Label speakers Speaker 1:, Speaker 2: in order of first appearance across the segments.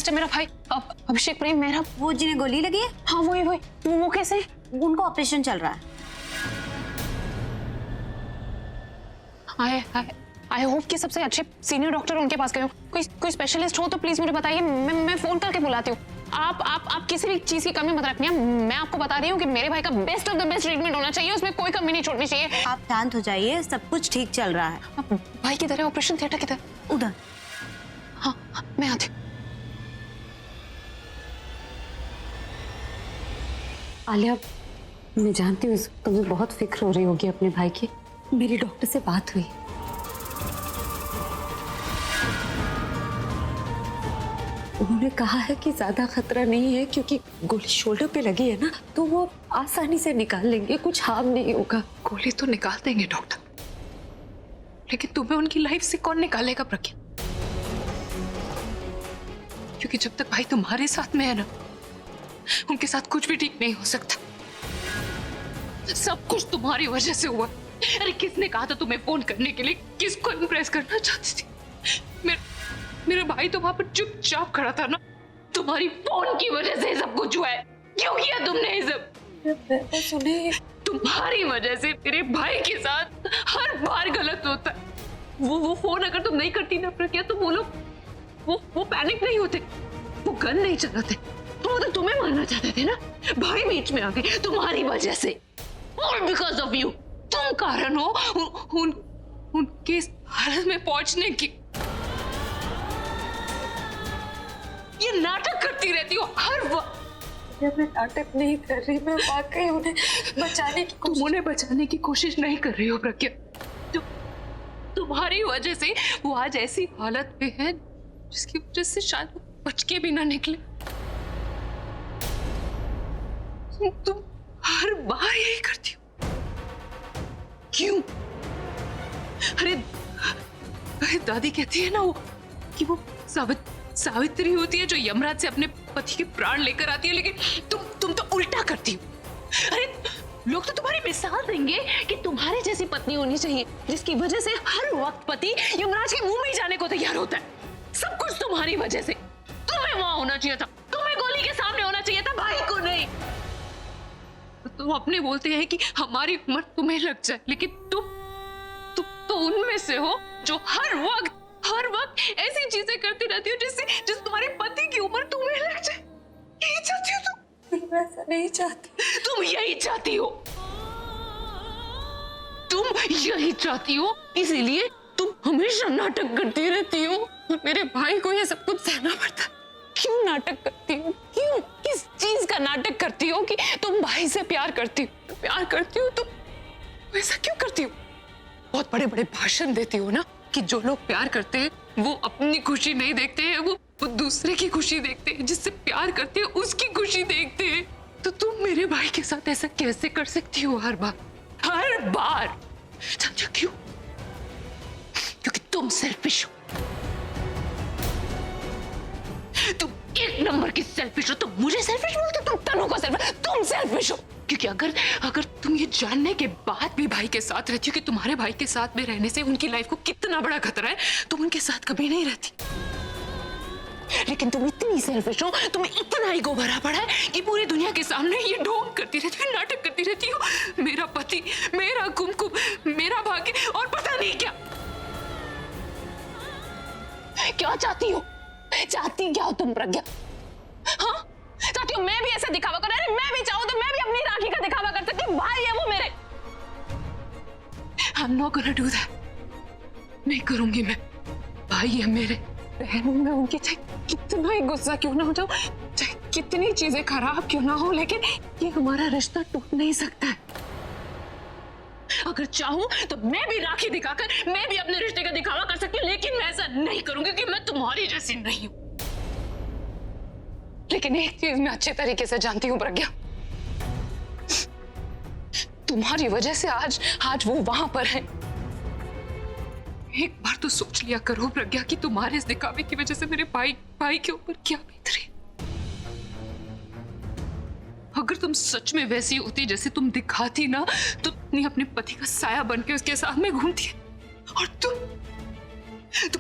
Speaker 1: Sister, मेरा भाई अभिषेक प्रेम मेहरा।
Speaker 2: वो जिन्हें गोली लगी है?
Speaker 1: हाँ वही वही। वो कैसे?
Speaker 2: उनका ऑपरेशन चल रहा है।
Speaker 1: आई होप कि सबसे अच्छे सीनियर डॉक्टर उनके पास गए हो। कोई स्पेशलिस्ट हो तो प्लीज मुझे बताइए, मैं फोन करके बुलाती हूँ। आप किसी भी चीज की कमी मत रखनी है। मैं आपको बता रही हूँ कि मेरे भाई का best of the best treatment होना चाहिए, उसमें कोई कमी नहीं छोड़नी चाहिए।
Speaker 2: आप शांत हो जाइए, सब कुछ ठीक चल रहा है।
Speaker 1: भाई किधर है? ऑपरेशन थिएटर किधर?
Speaker 2: उधर।
Speaker 1: हाँ मैं आती हूँ।
Speaker 3: आलिया, मैं जानती हूँ तुम्हें बहुत फिक्र हो रही होगी अपने भाई की। मेरी डॉक्टर से बात हुई, उन्होंने कहा है कि ज्यादा खतरा नहीं है, क्योंकि गोली शोल्डर पे लगी है ना, तो वो आसानी से निकाल लेंगे, कुछ हार्म नहीं होगा।
Speaker 1: गोली तो निकाल देंगे डॉक्टर, लेकिन तुम्हें उनकी लाइफ से कौन निकालेगा प्रज्ञा? क्योंकि जब तक भाई तुम्हारे साथ में है ना, उनके साथ कुछ भी ठीक नहीं हो सकता। सब कुछ तुम्हारी वजह से हुआ। अरे किसने कहा था तुम्हें फोन करने के लिए? किसको इम्प्रेस करना चाहती थी? मेरा भाई तो वहां पर चुपचाप खड़ा था ना। तुम्हारी फोन की वजह से सब कुछ हुआ है। क्यों किया तुमने ये सब?
Speaker 3: सुने,
Speaker 1: तुम्हारी वजह से मेरे भाई के साथ हर बार गलत होता है। वो फोन अगर तुम नहीं करती ना प्रज्ञा, तो वो लोग वो पैनिक नहीं होते, वो गन नहीं चलाते। वो तो तुम्हें मारना चाहते थे ना। भाई बीच में आ गए तुम्हारी वजह से, और बिकॉज ऑफ यू। तुम कारण हो उनके इस हालत में पहुंचने की। ये नाटक करती रहती हो हर वक्त।
Speaker 3: मैं नाटक नहीं कर रही, मैं वाकई उन्हें बचाने की
Speaker 1: तुम उन्हें बचाने की कोशिश नहीं कर रही हो प्रज्ञा। तुम्हारी वजह से वो आज ऐसी हालत में है जिसकी वजह से शायद वो बच के भी ना निकले। तुम हर बार यही करती हो। क्यों? अरे दादी कहती है ना वो कि वो सावित्री होती है जो यमराज से अपने पति के प्राण लेकर आती है, लेकिन तुम तो उल्टा करती हो। अरे लोग तो तुम्हारी मिसाल देंगे कि तुम्हारे जैसी पत्नी होनी चाहिए जिसकी वजह से हर वक्त पति यमराज के मुंह में ही जाने को तैयार होता है। सब कुछ तुम्हारी वजह से। तुम्हें वहां होना चाहिए था, तुम्हें गोली के सामने होना चाहिए था, भाई को नहीं। तुम अपने बोलते हैं कि हमारी उम्र तुम्हें लग जाए, लेकिन तुम तो उनमें से हो जो हर वक्त ऐसी चीजें करती रहती हो जिससे तुम्हारे पति की उम्र तुम्हें लग जाए। यही चाहती हो तुम?
Speaker 3: मैं ऐसा नहीं चाहती।
Speaker 1: तुम यही चाहती हो, तुम यही चाहती हो, इसीलिए तुम हमेशा नाटक करती रहती हो। मेरे भाई को ये सब कुछ सहना पड़ता। क्यों नाटक करती हो? क्यों? किस चीज का नाटक करती हो कि तुम भाई से प्यार करती हो? तुम ऐसा क्यों करती हो? बहुत बड़े बड़े भाषण देती हो ना कि जो लोग प्यार करते हैं वो अपनी खुशी नहीं देखते हैं, वो दूसरे की खुशी देखते हैं। जिससे प्यार करते हैं उसकी खुशी देखते हैं। तो तुम मेरे भाई के साथ ऐसा कैसे कर सकती हो हर बार? जानते हो क्यों? क्योंकि तुम सेल्फिश हो। तुम एक नंबर की सेल्फिश हो। तुम मुझे सेल्फिश बोलते हो, तुम तनु को सेल्फिश। तुम सेल्फिश हो क्योंकि अगर तुम ये जानने के बाद भी भाई के साथ रहती हो कि तुम्हारे भाई के साथ में रहने से उनकी लाइफ को कितना बड़ा खतरा है, तुम उनके साथ कभी नहीं रहती। लेकिन तुम इतनी सेल्फिश हो, तुम्हें इतना ईगो भरा पड़ा है कि पूरी दुनिया के सामने ये ढोंग करती रहती हो, नाटक करती रहती हो। मेरा पति, मेरा कुमकुम, मेरा भाग्य, और पता नहीं क्या क्या चाहती हो। चाहती क्या हो तुम प्रज्ञा? हाँ, चाहती हो मैं भी ऐसा दिखावा करूं? अरे मैं भी चाहूं तो मैं भी अपनी राखी का दिखावा कर सकती हूँ। भाई है वो मेरे। I'm not gonna do that. नहीं करूंगी मैं। भाई है मेरे। बहन हूं मैं उनकी, चाहे कितना ही गुस्सा क्यों ना हो जाऊं, चाहे कितनी चीजें खराब क्यों ना हो, लेकिन ये हमारा रिश्ता टूट नहीं सकता है। अगर चाहूं तो मैं भी राखी दिखाकर मैं भी अपने रिश्ते का दिखावा कर सकती हूँ, लेकिन मैं ऐसा नहीं करूंगी क्योंकि मैं तुम्हारी जैसी नहीं हूं। लेकिन एक चीज मैं अच्छे तरीके से जानती हूँ प्रज्ञा, तुम्हारी वजह से आज वो वहां पर है। एक बार तो सोच लिया करो प्रज्ञा कि तुम्हारे इस दिखावे की वजह से मेरे भाई के ऊपर क्या बीत रही। अगर तुम सच में वैसी होती जैसे तुम दिखाती ना, तो तुम अपने पति का साया बन के उसके साथ में घूमती है। और तुम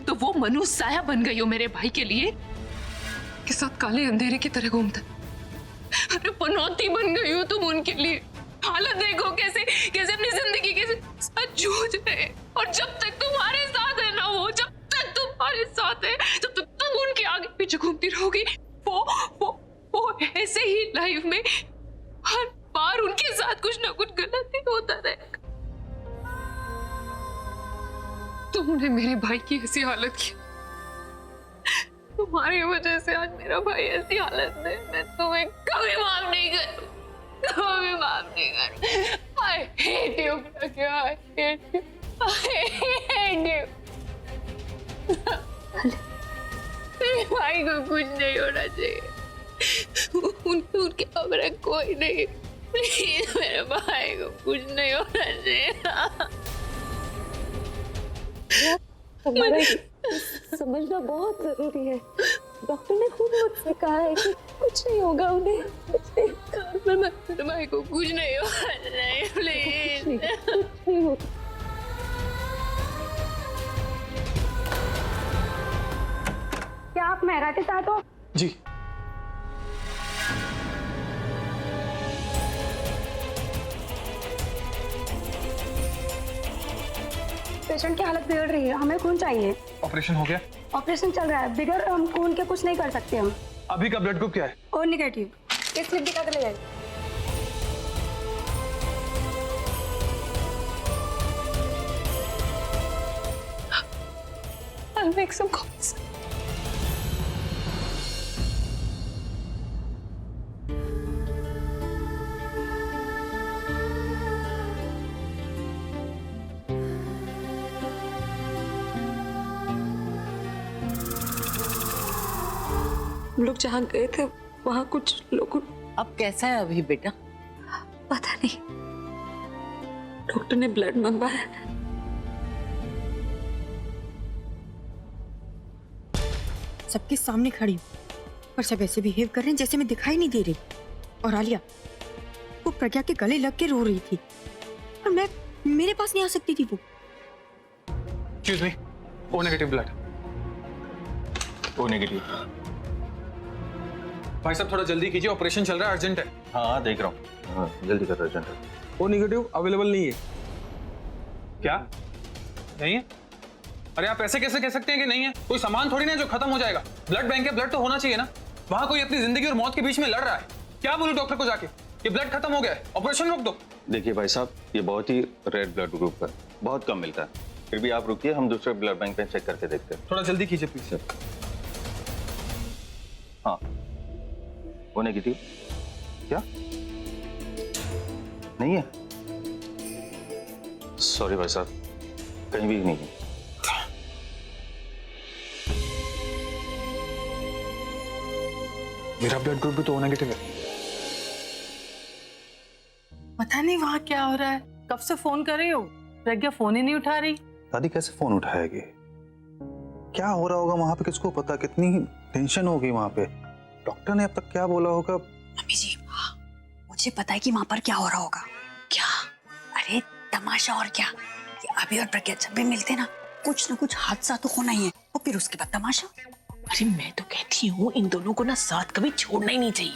Speaker 1: तो वो मनु साया बन गई हो मेरे भाई के लिए के साथ काले अंधेरे की तरह घूमता है। अरे पनौती बन गई हो तुम उनके लिए। हालत देखो कैसे कैसे अपनी जिंदगी के साथ जूझ रहे हैं। और जब तक तुम्हारे साथ है ना वो, जब तक तुम्हारे साथ है तब तक तुम उनके आगे पीछे घूमती रहोगी। वो ऐसे ही लाइफ में हर बार उनके साथ कुछ ना कुछ गलत ही होता रहेगा। तुमने मेरे भाई की ऐसी हालत की, तुम्हारी वजह से आज मेरा भाई ऐसी हालत में, मैं तुम्हें कभी माफ नहीं करूं, कभी माफ नहीं करूं। I hate you, Pragya, I hate you, I hate you। मेरे भाई को कुछ नहीं होना चाहिए, उनके अगला कोई नहीं। प्लीज मेरे भाई को कुछ नहीं होना चाहिए।
Speaker 3: हमारा समझना बहुत जरूरी है। डॉक्टर ने खुद मुझसे कहा है कि कुछ नहीं होगा उन्हें, कुछ नहीं।
Speaker 1: मेरे भाई को कुछ नहीं होना चाहिए, प्लीज।
Speaker 3: कुछ नहीं होगा।
Speaker 4: क्या आप मेहरा के साथ हो?
Speaker 5: जी।
Speaker 4: पेशेंट की हालत बिगड़ रही है, हमें खून चाहिए।
Speaker 5: ऑपरेशन हो गया?
Speaker 4: ऑपरेशन चल रहा है, बगैर हम खून के कुछ नहीं कर सकते हम।
Speaker 5: अभी का ब्लड ग्रुप क्या है?
Speaker 4: और निगेटिव। एक स्लिप दिखा कर ले जाइए।
Speaker 1: I'll make some calls.
Speaker 3: हम लोग जहाँ गए थे वहाँ कुछ लोगों,
Speaker 6: अब कैसा है अभी बेटा?
Speaker 3: पता नहीं, डॉक्टर ने ब्लड मंगवाया।
Speaker 7: सबके सामने खड़ी हूँ और सब ऐसे बिहेव कर रहे हैं जैसे मैं दिखाई नहीं दे रही। और आलिया वो प्रज्ञा के गले लग के रो रही थी और मैं मेरे पास नहीं आ सकती थी वो।
Speaker 5: Excuse me, O negative blood.
Speaker 8: O negative.
Speaker 5: भाई साहब थोड़ा जल्दी कीजिए, ऑपरेशन चल रहा है, अर्जेंट है।
Speaker 8: हाँ देख रहा हूँ, हाँ जल्दी कर, अर्जेंट है।
Speaker 5: ओ नेगेटिव अवेलेबल नहीं है। क्या नहीं है? अरे आप ऐसे कैसे कह सकते हैं कि नहीं है? कोई सामान थोड़ी ना है जो खत्म हो जाएगा। ब्लड बैंक है, ब्लड तो होना चाहिए ना। वहां कोई अपनी जिंदगी और मौत के बीच में लड़ रहा है। क्या बोलूं डॉक्टर को जाके ये ब्लड खत्म हो गया है, ऑपरेशन रोक दो।
Speaker 8: देखिए भाई साहब, ये बहुत ही रेड ब्लड ग्रुप है, बहुत कम मिलता है। फिर भी आप रुकिए, हम दूसरे ब्लड बैंक में चेक करके देखते हैं।
Speaker 5: थोड़ा जल्दी कीजिए प्लीज।
Speaker 8: हाँ ओ नेगेटिव। क्या नहीं है? सॉरी भाई साहब, कहीं भी नहीं है।
Speaker 5: मेरा ब्लड ग्रुप भी तो ओ नेगेटिव है।
Speaker 6: पता नहीं वहाँ क्या हो रहा है। कब से फोन कर रही हो, प्रज्ञा फोन ही नहीं उठा रही।
Speaker 8: दादी कैसे फोन उठाएगी? क्या हो रहा होगा वहां पे, किसको पता। कितनी टेंशन होगी वहां पे। डॉक्टर ने अब तक क्या बोला होगा?
Speaker 2: मम्मी जी, मुझे पता है कि वहां पर क्या हो रहा होगा। क्या? अरे तमाशा और क्या। ये अभी और प्रज्ञा जब भी मिलते ना कुछ हादसा तो होना ही है और फिर उसके बाद तमाशा।
Speaker 9: अरे मैं तो कहती हूँ इन दोनों को ना साथ कभी छोड़ना ही नहीं चाहिए।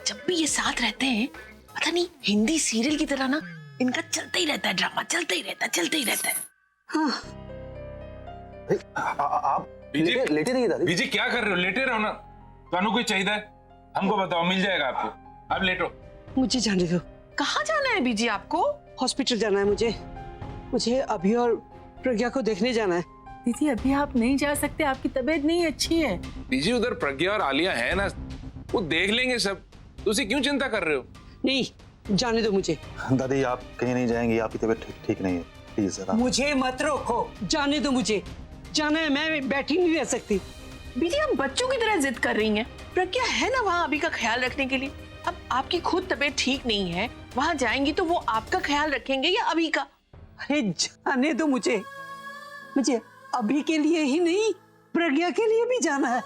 Speaker 9: जब भी ये साथ रहते हैं पता नहीं हिंदी सीरियल की तरह ना इनका चलता ही रहता है, ड्रामा चलता ही रहता है।
Speaker 2: हाँ।
Speaker 8: आप लेटे रहिए दादी।
Speaker 10: बीजी क्या कर रहे हो? लेटे रहो ना। ਤੁਹਾਨੂੰ कोई चाहिए हमको बताओ, मिल जाएगा आपको। अब लेटो।
Speaker 11: मुझे जाने दो।
Speaker 9: कहाँ जाना है बीजी आपको?
Speaker 11: हॉस्पिटल जाना है मुझे अभी और प्रज्ञा को देखने जाना है।
Speaker 6: दीदी अभी आप नहीं जा सकते, आपकी तबीयत नहीं अच्छी है।
Speaker 10: बीजी उधर प्रज्ञा और आलिया है ना, वो देख लेंगे सब। तुसी क्यों चिंता कर रहे हो?
Speaker 11: नहीं, जाने दो मुझे।
Speaker 8: दादी आप कहीं नहीं जाएंगी, आपकी तबीयत ठीक नहीं है, प्लीज जरा।
Speaker 11: मुझे मत रोको, जाने दो मुझे। जाना है, मैं बैठी नहीं रह सकती।
Speaker 9: बीजी आप बच्चों की तरह जिद कर रही हैं। प्रज्ञा है ना वहाँ अभी का ख्याल रखने के लिए। अब आपकी खुद तबीयत ठीक नहीं है, वहाँ जाएंगी तो वो आपका ख्याल रखेंगे या अभी का?
Speaker 11: अरे जाने दो मुझे अभी के लिए ही नहीं, प्रज्ञा के लिए भी जाना है।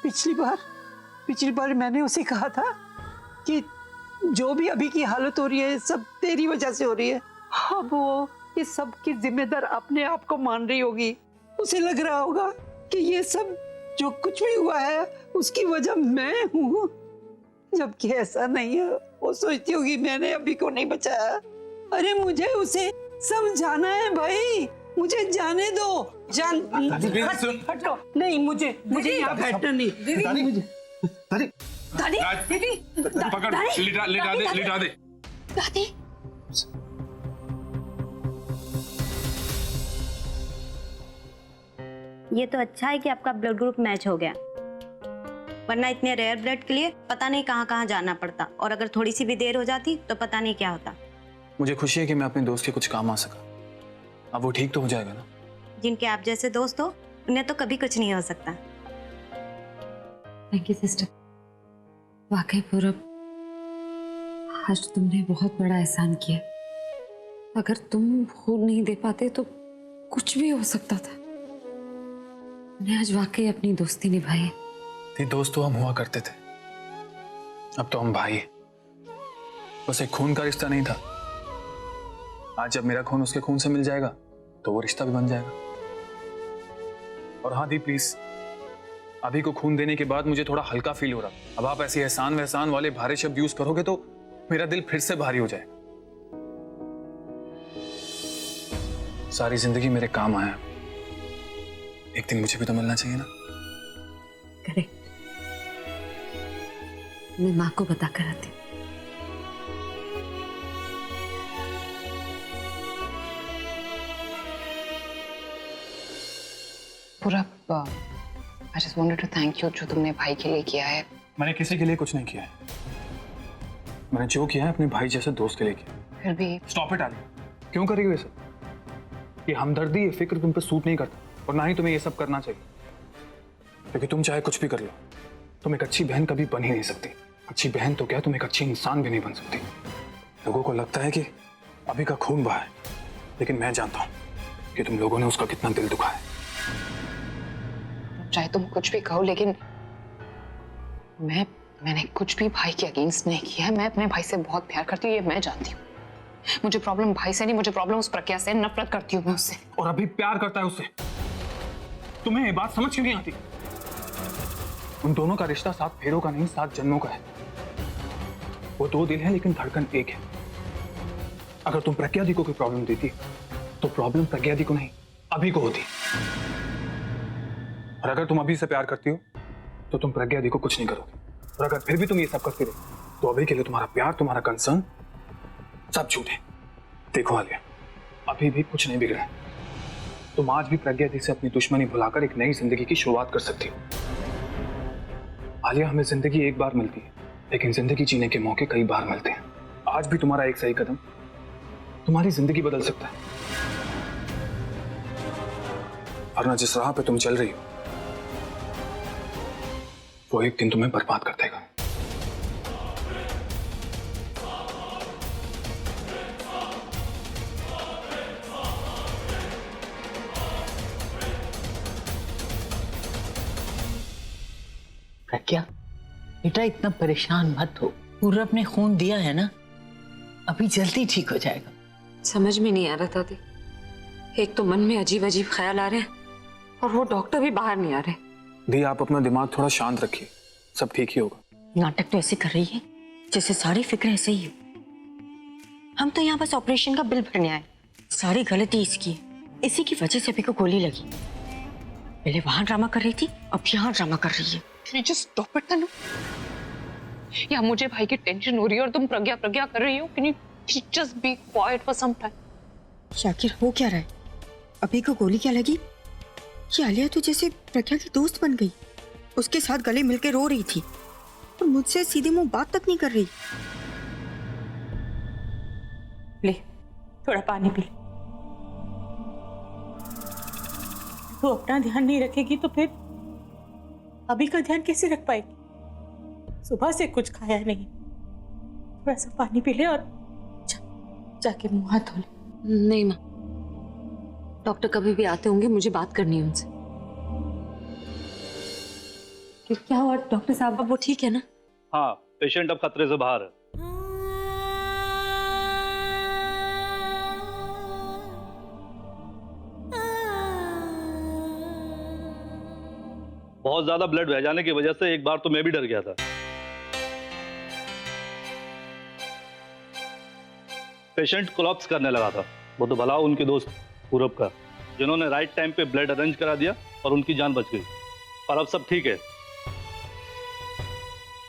Speaker 11: पिछली बार मैंने उसे कहा था कि जो भी अभी की हालत हो रही है सब तेरी वजह से हो रही है। अब वो ये सब की जिम्मेदार अपने आप को मान रही होगी। उसे लग रहा होगा कि ये सब जो कुछ भी हुआ है उसकी वजह मैं हूँ, जबकि ऐसा नहीं है। वो सोचती होगी मैंने अभी को नहीं बचाया। अरे मुझे उसे समझाना है भाई, मुझे जाने दो। जान हटो। नहीं, मुझे यहाँ बैठना नहीं।
Speaker 8: दादी
Speaker 2: दादी
Speaker 10: पकड़, लिटा दे।
Speaker 2: दादी
Speaker 3: ये तो अच्छा है कि आपका ब्लड ग्रुप मैच हो गया, वरना इतने रेयर ब्लड के लिए पता नहीं कहाँ कहाँ जाना पड़ता, और अगर थोड़ी सी भी देर हो जाती तो पता नहीं क्या होता।
Speaker 5: मुझे खुशी है कि मैं अपने दोस्त के कुछ काम आ सका। अब वो ठीक तो हो जाएगा ना?
Speaker 3: जिनके आप जैसे दोस्त हो उन्हें तो कभी कुछ नहीं हो सकता।
Speaker 12: Thank you sister. वाकई पूरब, आज तुमने बहुत बड़ा एहसान किया। अगर तुम खून नहीं दे पाते तो कुछ भी हो सकता था। मैंने आज वाकई अपनी दोस्ती निभाई।
Speaker 5: थी दोस्त तो हम हुआ करते थे, अब तो हम भाई हैं। बस एक खून का रिश्ता नहीं था। आज जब मेरा खून उसके खून से मिल जाएगा तो वो रिश्ता भी बन जाएगा। और हाँ दी प्लीज, अभी को खून देने के बाद मुझे थोड़ा हल्का फील हो रहा। अब आप ऐसे एहसान वहसान वाले भारी शब्द यूज करोगे तो मेरा दिल फिर से भारी हो जाएगा। सारी जिंदगी मेरे काम आया, एक दिन मुझे भी तो मिलना चाहिए ना।
Speaker 12: करेक्ट, मैं माँ को बता कर आती हूँ।
Speaker 1: पूरा I just wanted to thank you, जो तुमने भाई के लिए किया है।
Speaker 5: मैंने किसी के लिए कुछ नहीं किया है। मैंने जो किया है अपने भाई जैसे दोस्त के लिए किया।
Speaker 1: फिर भी
Speaker 5: स्टॉप इट आलिया, क्यों कर रही हो ये सब? ये हमदर्दी, ये फिक्र तुम पे सूट नहीं करता, और ना ही तुम्हें ये सब करना चाहिए। क्योंकि तुम चाहे कुछ भी कर लो, तुम एक अच्छी बहन कभी बन ही नहीं सकती। अच्छी बहन तो क्या, तुम एक अच्छी इंसान भी नहीं बन सकती। लोगों को लगता है कि अभी का खून बहा है, लेकिन मैं जानता हूं कि तुम लोगों ने उसका कितना दिल दुखा है।
Speaker 1: चाहे तुम कुछ भी कहो, लेकिन मैंने कुछ भी भाई के अगेंस्ट नहीं किया है। मैं अपने भाई से बहुत प्यार करती हूँ, ये मैं जानती हूँ। मुझे प्रॉब्लम भाई से नहीं, मुझे प्रॉब्लम उस प्रज्ञा से। नफरत करती हूँ मैं उससे।
Speaker 5: और अभी प्यार करता है उससे। तुम्हें ये बात समझ क्यों नहीं आती? उन दोनों का रिश्ता 7 फेरों का नहीं, 7 जन्मों का है। वो 2 दिल है लेकिन धड़कन एक है। अगर तुम प्रज्ञा दी को कोई प्रॉब्लम देती तो प्रॉब्लम प्रज्ञा दी को नहीं, अभी को होती। और अगर तुम अभी से प्यार करती हो तो तुम प्रज्ञा दी को कुछ नहीं करोगे। और अगर फिर भी तुम ये सब करती रहे तो अभी के लिए तुम्हारा प्यार, तुम्हारा कंसर्न सब झूठ है। देखो आलिया, अभी भी कुछ नहीं बिगड़ा है। तुम आज भी प्रज्ञा दी से अपनी दुश्मनी भुलाकर एक नई जिंदगी की शुरुआत कर सकती हो। आलिया, हमें जिंदगी एक बार मिलती है, लेकिन जिंदगी जीने के मौके कई बार मिलते हैं। आज भी तुम्हारा एक सही कदम तुम्हारी जिंदगी बदल सकता है। वरना जिस राह पे तुम चल रही हो वो एक दिन तुम्हें बर्बाद कर देगा।
Speaker 9: प्रज्ञा बेटा, इतना परेशान मत हो। पूरब ने खून दिया है ना, अभी जल्दी ठीक हो जाएगा।
Speaker 12: समझ में नहीं आ रहा दादी, एक तो मन में अजीब अजीब ख्याल आ रहे हैं और वो डॉक्टर भी बाहर नहीं आ रहे।
Speaker 5: दी, आप अपना दिमाग थोड़ा शांत रखिए, सब ठीक ही होगा।
Speaker 7: नाटक तो ऐसे कर रही है जैसे सारी फिक्र ऐसे ही हो। हम तो यहाँ बस ऑपरेशन का बिल भरने आए। सारी गलती इसकी है, इसी की वजह से अभी को गोली लगी। पहले वहां ड्रामा कर रही थी, अब यहाँ ड्रामा कर रही है।
Speaker 1: You just stop it, तनु। या मुझे भाई की टेंशन हो रही है और तुम प्रज्ञा प्रज्ञा कर रही हो। Can you just be quiet for some time?
Speaker 7: Shakir, हो क्या रहा है? अभी को गोली क्या लगी? ये आलिया तो जैसे प्रज्ञा की दोस्त बन गई। उसके साथ गले मिलकर रो रही थी और मुझसे सीधे मुंह बात तक नहीं कर रही।
Speaker 6: ले थोड़ा पानी पी ले। तू अपना ध्यान नहीं रखेगी तो फिर अभी का ध्यान कैसे रख पाएगी? सुबह से कुछ खाया नहीं। थोड़ा सा पानी पी ले और जाके मुंह हाथ धो ले।
Speaker 12: नहीं माँ, डॉक्टर कभी भी आते होंगे, मुझे बात करनी है उनसे। क्या हुआ डॉक्टर साहब, अब वो ठीक है ना?
Speaker 13: हाँ, पेशेंट अब खतरे से बाहर है। बहुत ज्यादा ब्लड बह जाने की वजह से एक बार तो मैं भी डर गया था। पेशेंट कोलैप्स करने लगा था। वो तो भला उनके दोस्त पूरब का, जिन्होंने राइट टाइम पे ब्लड अरेंज करा दिया और उनकी जान बच गई। और अब सब ठीक है।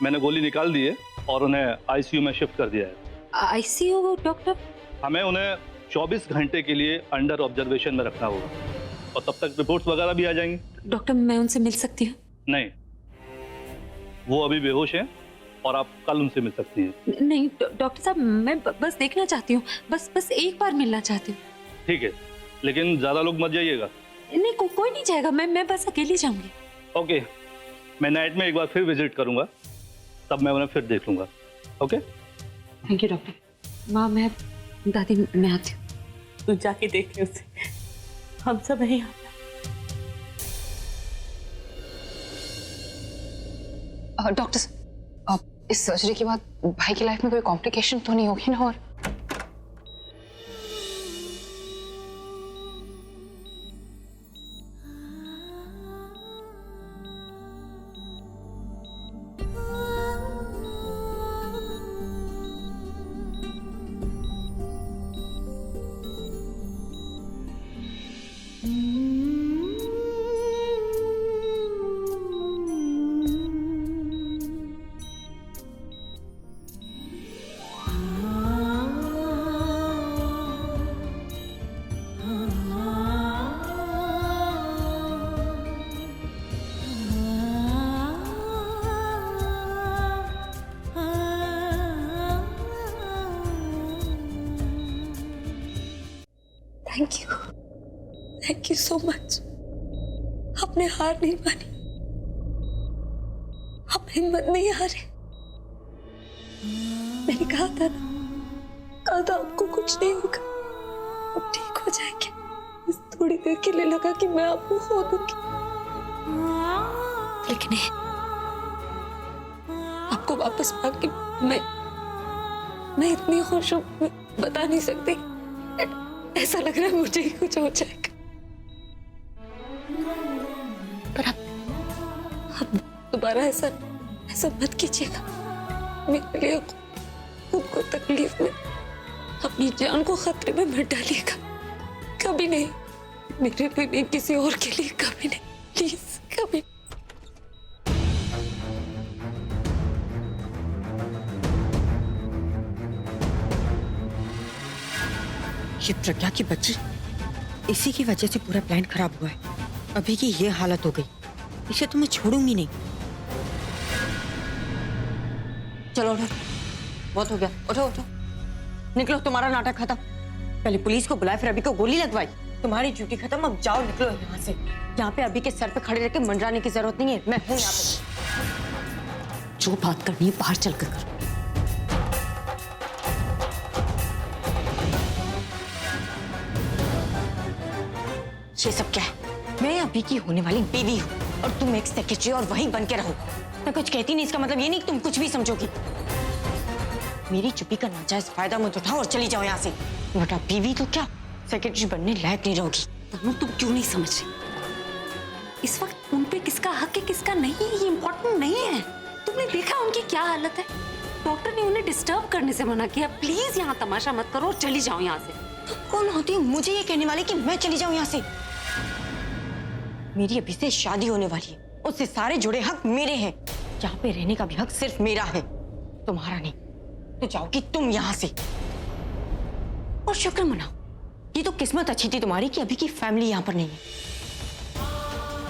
Speaker 13: मैंने गोली निकाल दी है और उन्हें आईसीयू में शिफ्ट कर दिया है।
Speaker 12: ICU doctor?
Speaker 13: हमें उन्हें 24 घंटे के लिए अंडर ऑब्जर्वेशन में रखना होगा और तब तक रिपोर्ट्स वगैरह भी आ जाएंगी।
Speaker 12: डॉक्टर मैं उनसे मिल सकती हूँ?
Speaker 13: नहीं, वो अभी बेहोश हैं और आप कल उनसे मिल सकती हैं।
Speaker 12: नहीं डॉक्टर साहब, मैं बस देखना चाहती हूँ, बस एक बार मिलना चाहती हूँ।
Speaker 13: ठीक है, लेकिन ज्यादा लोग मत जाइएगा।
Speaker 12: नहीं कोई नहीं जाएगा, मैं बस अकेली जाऊंगी।
Speaker 13: ओके, मैं नाइट में एक बार फिर विजिट करूंगा, तब मैं उन्हें फिर देख लूंगा। Okay,
Speaker 12: thank you doctor. माँ मैं दादी मैं आती हूँ।
Speaker 6: तू जाके देख ले उसे, हम सब यहीं
Speaker 1: डॉक्टर साहब, इस सर्जरी के बाद भाई की लाइफ में कोई कॉम्प्लिकेशन तो नहीं होगी ना? और
Speaker 3: थैंक यू सो मच। आपने हार नहीं मानी, आप हिम्मत नहीं हारे। मैंने कहा था ना, कहा था आपको कुछ नहीं होगा, अब ठीक हो जाएंगे। बस थोड़ी देर के लिए लगा कि मैं आपको खो दूंगी, लेकिन आपको वापस पाके मैं इतनी खुश हूँ, मैं बता नहीं सकती। ऐसा लग रहा है मुझे ही कुछ हो जाएगा। पर अब दोबारा ऐसा मत कीजिएगा। मेरे लिए खुद को तकलीफ में, अपनी जान को खतरे में मत डालिएगा। कभी नहीं, मेरे लिए नहीं, किसी और के लिए कभी नहीं, प्लीज कभी।
Speaker 7: ये प्रज्ञा की बच्ची, इसी की वजह से पूरा प्लान खराब हुआ है। अभी की ये हालत हो गई, इसे तो मैं छोड़ूंगी नहीं। चलो उठो, बहुत हो गया, उठो उठो, निकलो, तुम्हारा नाटक खत्म। पहले पुलिस को बुलाए, फिर अभी को गोली लगवाई। तुम्हारी ड्यूटी खत्म, अब जाओ, निकलो यहाँ से। यहाँ पे अभी के सर पे खड़े रह के मंडराने की जरूरत नहीं है, मैं हूँ यहाँ पे।
Speaker 12: जो बात करनी है बाहर चलकर करो।
Speaker 7: ये सब क्या है? मैं अभी की होने वाली बीवी हूँ और तुम एक सेक्रेटरी और वहीं बन के रहो। मैं कुछ कहती नहीं, इसका मतलब ये नहीं कि तुम कुछ भी समझोगी। मेरी चुप्पी का नाजायज फायदा मत उठाओ और चली जाओ यहाँ से। बेटा बीवी तो क्या, सेक्रेटरी बनने लायक नहीं रहोगी।
Speaker 12: तनु तुम क्यों नहीं समझ रही? इस वक्त उन पे किसका हक है किसका नहीं है ये इम्पोर्टेंट नहीं है। तुमने देखा उनकी क्या हालत है? डॉक्टर ने उन्हें डिस्टर्ब करने से मना किया। प्लीज यहाँ तमाशा मत करो और चली जाओ यहाँ से।
Speaker 7: तुम कौन होती हो मुझे ये कहने वाली कि मैं चली जाऊं यहाँ से? मेरी अभी से शादी होने वाली है, उससे सारे जुड़े हक मेरे हैं। यहाँ पे रहने का भी हक सिर्फ मेरा है, तुम्हारा नहीं। तो जाओगी तुम यहाँ से। और शुक्र मनाओ, ये तो किस्मत अच्छी थी तुम्हारी कि अभी की फैमिली यहाँ पर नहीं है,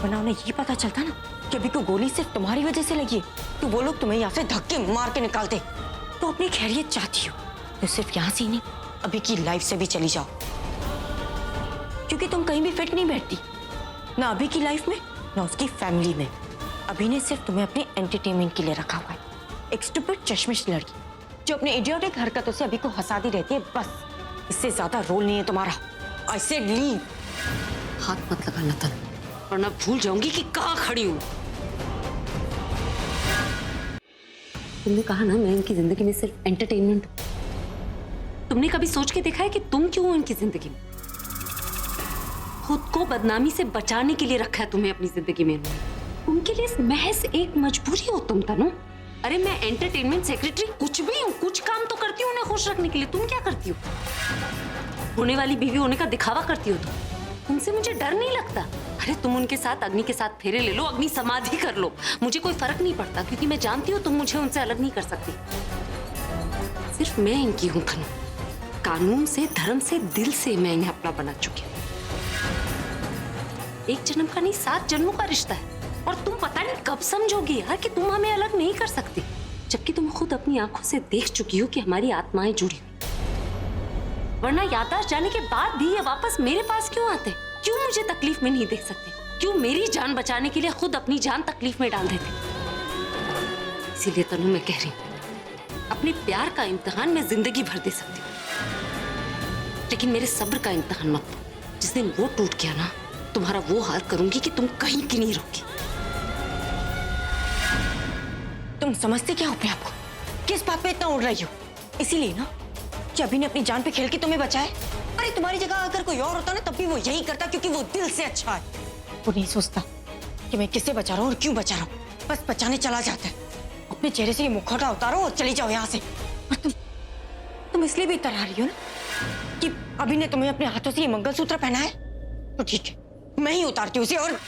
Speaker 7: वरना उन्हें ये पता चलता ना कि अभी को गोली सिर्फ तुम्हारी वजह से लगी है, तो वो लोग तुम्हें यहाँ से धक्के मार के निकालते। तो अपनी खैरियत चाहती हो तो सिर्फ यहाँ से ही नहीं, अभी की लाइफ से भी चली जाओ, क्योंकि तुम कहीं भी फिट नहीं बैठती, ना अभी की लाइफ में ना उसकी फैमिली में। अभी ने सिर्फ तुम्हें अपने एंटरटेनमेंट के लिए रखा हुआ है, एक स्टूपिड चश्मिश लड़की जो अपने इडियोटिक हरकतों से अभी को हंसाती रहती है, बस। इससे ज्यादा रोल नहीं है तुम्हारा। I said leave.
Speaker 12: हाथ मत लगाना तन, वरना भूल जाऊंगी कि कहाँ खड़ी हूँ। तुमने कहा ना मैं इनकी जिंदगी में सिर्फ एंटरटेनमेंट। तुमने कभी सोच के देखा है कि तुम क्यों हो इनकी जिंदगी में? खुद को बदनामी से बचाने के लिए रखा है तुम्हें अपनी जिंदगी में।
Speaker 3: उनके लिए महज एक मजबूरी हो तुम तनु। अरे मैं एंटरटेनमेंट सेक्रेटरी कुछ भी हूँ, कुछ काम तो करती हूँ उन्हें खुश रखने के लिए। तुम क्या करती हो? होने वाली बीवी होने का दिखावा करती हो तुमसे मुझे डर नहीं लगता। अरे तुम उनके साथ अग्नि के साथ फेरे ले लो, अग्नि समाधि कर लो, मुझे कोई फर्क नहीं पड़ता, क्योंकि मैं जानती हूँ तुम मुझे उनसे अलग नहीं कर सकती। सिर्फ मैं इनकी हूँ तनु, कानून से, धर्म से, दिल से मैं इन्हें अपना बना चुकी हूँ। एक जन्म का नहीं 7 जन्मों का रिश्ता है, और तुम पता नहीं कब समझोगी यार कि तुम हमें अलग नहीं कर सकती, जबकि तुम खुद अपनी आंखों से देख चुकी हो कि हमारी आत्माएं जुड़ी हुई। वरना याददाश्त जाने के बाद भी ये वापस मेरे पास क्यों आते? क्यों मुझे तकलीफ में नहीं देख सकते? क्यों मेरी जान बचाने के लिए खुद अपनी जान तकलीफ में डाल देते? इसीलिए तनु मैं कह रही हूँ, अपने प्यार का इम्तिहान मैं जिंदगी भर दे सकती हूँ, लेकिन मेरे सब्र का इम्तिहान मत दो। जिस दिन वो टूट गया ना, तुम्हारा वो हाल करूंगी कि तुम कहीं की नहीं रहोगी।
Speaker 7: तुम समझते क्या हो अपने आप को? किस बात पे इतना उड़ रही हो? इसीलिए ना कि अभी ने अपनी जान पे खेल के तुम्हें बचाए। अरे तुम्हारी जगह अगर कोई और होता ना तब भी वो यही करता, क्योंकि वो दिल से अच्छा है। वो नहीं सोचता कि मैं किससे बचा रहा हूँ और क्यों बचा रहा हूँ, बस बचाने चला जाता है। अपने चेहरे से ये मुखौटा उतारो और चली जाओ यहाँ से। और तुम इसलिए भी इतना रही हो ना कि अभी ने तुम्हें अपने हाथों से ये मंगलसूत्र पहना है, तो ठीक है मैं ही उतारती हूँ उसे। और